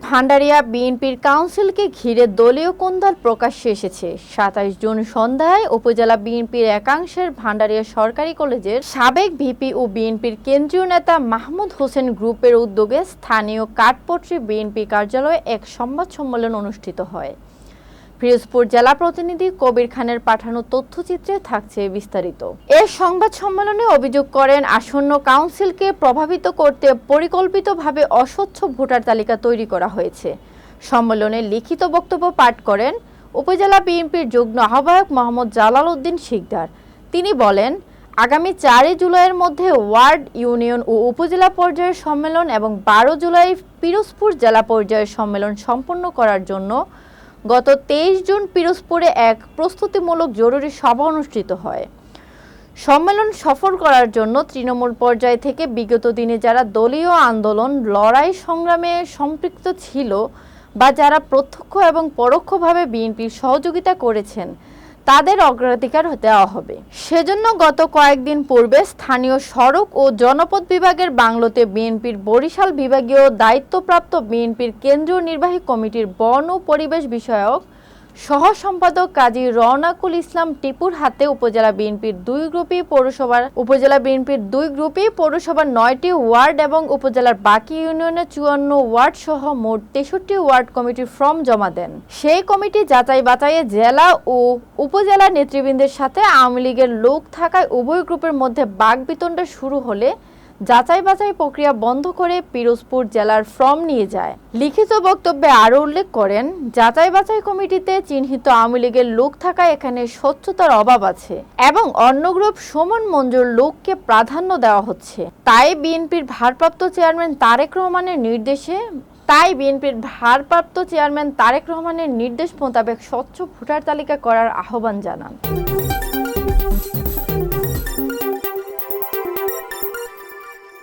ভান্ডারিয়া বিএনপির কাউন্সিলকে ঘিরে দলীয় কোন্দল প্রকাশ্যে এসেছে। ২৭ জুন সন্ধ্যায় উপজেলা বিএনপির একাংশের ভান্ডারিয়া সরকারি কলেজের সাবেক ভিপি ও বিএনপির কেন্দ্রীয় নেতা মাহমুদ হোসেন গ্রুপের উদ্যোগে স্থানীয় কাঠপট্রি বিএনপি কার্যালয়ে এক সংবাদ সম্মেলন অনুষ্ঠিত হয়। পিরোজপুর জেলা প্রতিনিধি কবির খানের পাঠানো তথ্যচিত্রে থাকছে বিস্তারিত। এ সংবাদ সম্মেলনে অভিযোগ করেন আসন্ন কাউন্সিলকে প্রভাবিত করতে পরিকল্পিতভাবে অস্বচ্ছ ভোটার তালিকা তৈরি করা হয়েছে। সম্মেলনে লিখিত বক্তব্য পাঠ করেন উপজেলা বিএনপির যুগ্ম আহ্বায়ক মোহাম্মদ জালাল উদ্দিন শিকদার। তিনি বলেন, আগামী ৪ জুলাইয়ের মধ্যে ওয়ার্ড, ইউনিয়ন ও উপজেলা পর্যায়ের সম্মেলন এবং ১২ জুলাই পিরোজপুর জেলা পর্যায়ের সম্মেলন সম্পন্ন করার জন্য গত ২৩ জুন পিরোজপুরে এক প্রস্তুতিমূলক জরুরি সভা অনুষ্ঠিত হয়। সম্মেলন সফল করার জন্য তৃণমূল পর্যায় থেকে বিগত দিনে যারা দলীয় আন্দোলন, লড়াই সংগ্রামে সম্পৃক্ত ছিল বা যারা প্রত্যক্ষ এবং পরোক্ষভাবে বিএনপির সহযোগিতা করেছেন তাদের অগ্রাধিকার দেওয়া হবে। সেজন্য গত কয়েকদিন পূর্বে স্থানীয় সড়ক ও জনপথ বিভাগের বাংলোতে বিএনপির বরিশাল বিভাগীয় দায়িত্বপ্রাপ্ত বিএনপির কেন্দ্রীয় নির্বাহী কমিটির বন ও পরিবেশ বিষয়ক সহ সম্পাদক কাজী রওনাকুল ইসলাম টিপুর হাতে উপজেলা বিএনপির দুই গ্রুপই পৌরসভার ৯টি ওয়ার্ড এবং উপজেলার বাকি ইউনিয়নের ৫৪ ওয়ার্ড সহ মোট ৬৩ ওয়ার্ড কমিটির ফর্ম জমা দেন। সেই কমিটি যাচাই বাছাইয়ে জেলা ও উপজেলা নেতৃবৃন্দের সাথে আওয়ামী লীগের লোক থাকায় উভয় গ্রুপের মধ্যে বাকবিতণ্ডা শুরু হলে যাচাই বাছাই প্রক্রিয়া বন্ধ করে পিরোজপুর জেলার ফর্ম নিয়ে যায়। লিখিত বক্তব্যে আরও উল্লেখ করেন, যাচাই বাছাই কমিটিতে চিহ্নিত আওয়ামী লীগের লোক থাকায় এখানে স্বচ্ছতার অভাব আছে এবং অন্য গ্রুপ সমান মঞ্জুর লোককে প্রাধান্য দেওয়া হচ্ছে। তাই বিএনপির ভারপ্রাপ্ত চেয়ারম্যান তারেক রহমানের নির্দেশ মোতাবেক স্বচ্ছ ভোটার তালিকা করার আহ্বান জানান।